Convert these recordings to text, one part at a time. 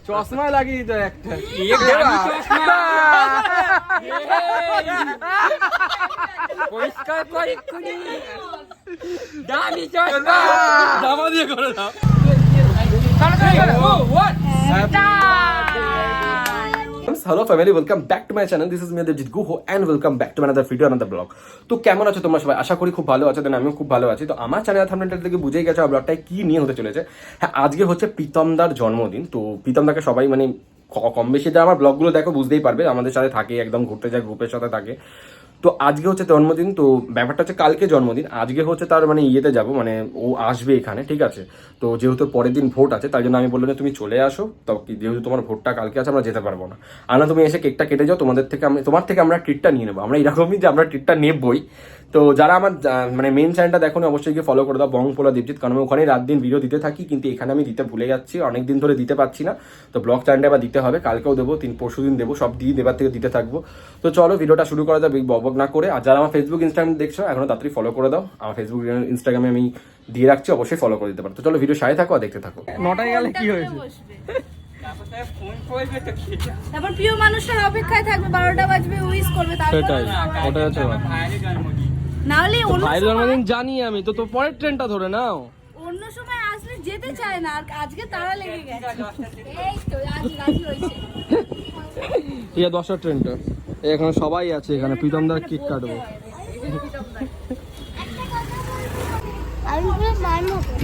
চশমা লাগিয়ে তো একটা পরিষ্কার করে দামি চশমা দামা দিয়ে করে দাও। Hello family, welcome back to my channel. This is me Debajit Guha and welcome back to another video, another blog. তো কেমন আছো তোমরা সবাই? আশা করি খুব ভালো আছো। দেন আমিও খুব ভালো আছি। তো আমার চ্যানেল থাম্বনেল থেকে বুঝেই গেছো আমার ব্লগটাই কি নিয়ে হতে চলেছে। হ্যাঁ, আজকে হচ্ছে প্রীতমদার জন্মদিন। তো প্রীতমদাকে সবাই মানে কম বেশি যারা আমার ব্লগগুলো দেখো বুঝতেই পারবে, আমাদের সাথে থাকে, একদম ঘুরতে যায়, গ্রুপের সাথে থাকে। তো আজকে হচ্ছে জন্মদিন। তো ব্যাপারটা হচ্ছে কালকে জন্মদিন, আজকে হচ্ছে তার মানে ইয়েতে যাবো, মানে ও আসবে এখানে, ঠিক আছে। তো যেহেতু পরের দিন ভোট আছে, তাই জন্য আমি বললাম যে তুমি চলে আসো। তো যেহেতু তোমার ভোটটা কালকে আছে, আমরা যেতে পারবো না। আর না, তুমি এসে কেকটা কেটে যাও, তোমার থেকে আমরা ট্রিটটা নিয়ে নেবো। আমরা এরকমই যে আমরা ট্রিটটা নেবই। তো যারা আমার মানে মেন চ্যানেলটা দেখো অবশ্যই গিয়ে ফলো করে দাও, বংপোলা দেবজিৎ, কারণ আমি ওখানে রাত দিন ভিডিও দিতে থাকি, কিন্তু এখানে আমি দিতে ভুলে যাচ্ছি, অনেকদিন ধরে দিতে পারছি না। তো ব্লগ চ্যানেলটা আবার দিতে হবে, কালকেও দেবো, পরশু দিন দেবো, সব দিয়ে দেবার থেকে দিতে থাকবো। তো চলো ভিডিওটা শুরু করা যাবে বক না করে। আর যারা আমার ফেসবুক ইনস্টাগ্রাম দেখছো এখনো তাড়াতাড়ি ফলো করে দাও। আমার ফেসবুক ইনস্টাগ্রামে আমি দিয়ে রাখছি, অবশ্যই ফলো করে দিতে পারো। তো চলো ভিডিও সাথে থাকো আর দেখতে থাকো। 9টায় গেলে কি হয়েছে? তারপর প্রিয় মানুষের অপেক্ষায় থাকবে, 12টা বাজবে, উইশ করবে, সেটাই, ওটাই হচ্ছে না হলে ভাইয়ের জন্মদিন জানি আমি। তো তো পরের ট্রেনটা ধরে নাও। অন্য সময় আসলে যেতে চায় না, আর আজকে তারা লেগে গেছে। এই তো আজ রাজি হয়েছে। ঠিক আছে, 10টার ট্রেনটা এখানে সবাই আছে, এখানে প্রীতমদার কেক কাটবো।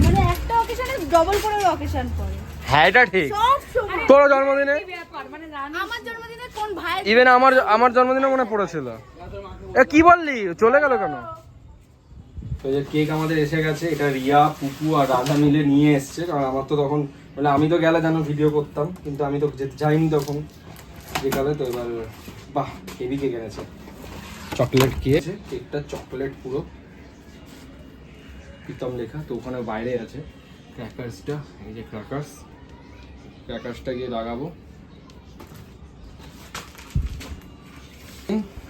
মানে একটা অকেশনে ডবল করে অকেশন পড়ে। হ্যাঁ, এটা ঠিক। সব সময় তোর জন্মদিনে মানে আমার জন্মদিনে কোন ভাই ইভেন আমার জন্মদিনে মনে পড়েছিল। এ কি বললি, চলে গেল কেন? তো যে কেক আমাদের এসে গেছে, এটা রিয়া, পুপু আর রাধা মিলে নিয়ে এসছে। কারণ আমার তো তখন মানে আমি তো গেলে জানো ভিডিও করতাম, কিন্তু আমি তো যেতে যাইনি তখন বিকালে। তো এবার বাহ, হেভি কেক এনেছে, চকলেট কেক। কেকটা চকলেট পুরো, প্রীতম লেখা। তো ওখানে বাইরে আছে ক্র্যাকার্সটা, এই যে ক্র্যাকার্সটা গিয়ে লাগাবো।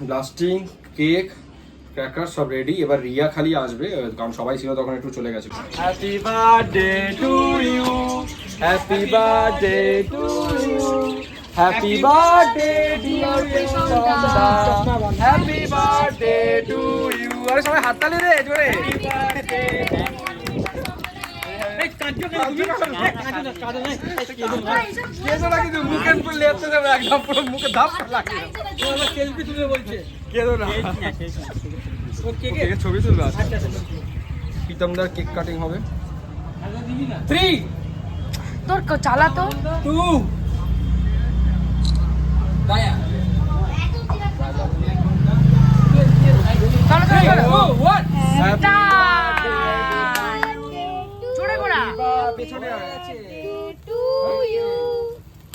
ব্লাস্টিং, কেক, ক্র্যাকার সব রেডি। এবার রিয়া খালি আসবে, কারণ সবাই ছিল তখন, একটু চলে গেছে। Happy birthday to you, happy birthday to you, happy birthday dear প্রীতমদা, হ্যাপি বার্থডে টু ইউ। আরে সবাই হাততালি রে জোরে। মুখে ধাপ লাগে, ছবি তুলবে। প্রীতমদার কেক কাটিং হবে। 3 তোর চালা তো 2 জোরে গোড়া। পেছনে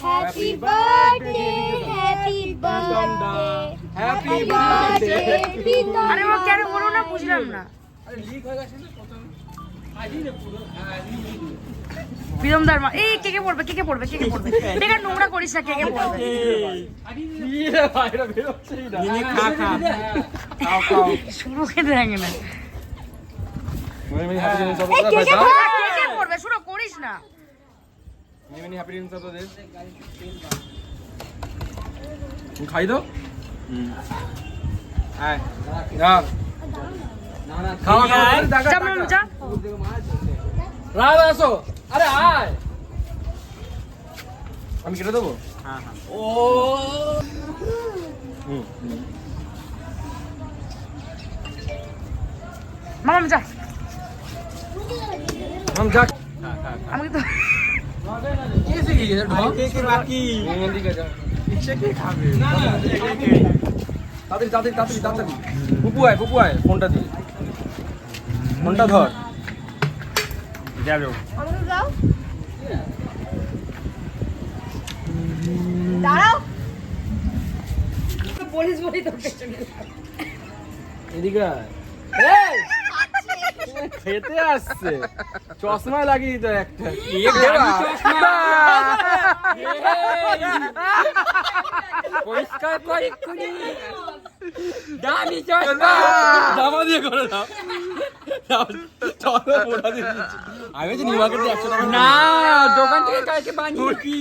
happy birthday, happy birthday, happy birthday. আরে ও কেন বলো না, বুঝলাম না। আরে লিক হয়ে গেছে না প্রথম প্রীতমদার মা এই কেকে পড়বে। বেকার নোংরা করিস না, কেকে পড়বে। শুরু খেতে থাকে না, কেকে পড়বে, শুরু করিস না। খাই দো। রাধা আসো, আরে আয়, আমি কেটে দেবো। ও মামা যা, আমাকে তো তাড়াতাড়ি পুপু আয়, ফোনটা দিয়ে, ফোনটা ধর। দাঁড়াও, বলিস বলি তোর পেছনে এদিকে খেতে আসছে, চশমা লাগিয়ে তো একটা পরিষ্কার করে দামি চশমা দামা দিয়ে করে দাও। আমি নিউ মার্কেটে 100 টাকা না, দোকান থেকে কালকে বানিয়েছি।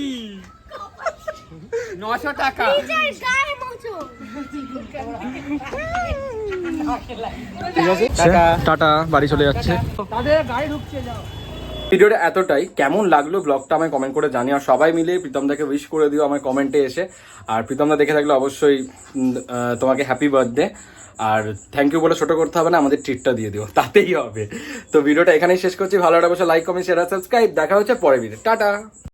900 টাকা। নিজের গায়ে মোছো। ঠিক আছে টাটা, বাড়ি চলে যাচ্ছে। ভিডিওটা এতটাই, কেমন লাগলো ব্লগটা আমায় কমেন্ট করে জানিও। আর সবাই মিলে প্রীতমদাকে উইশ করে দিও আমার কমেন্টে এসে। আর প্রীতমদা দেখে থাকলে অবশ্যই তোমাকে হ্যাপি বার্থডে। আর থ্যাংক ইউ বলে ছোট করতে হবে না, আমাদের ট্রিটটা দিয়ে দিও, তাতেই হবে। তো ভিডিওটা এখানেই শেষ করছি। ভালো লাগলে অবশ্যই লাইক, কমেন্ট, শেয়ার আর সাবস্ক্রাইব। দেখা হচ্ছে পরের ভিডিও। টাটা।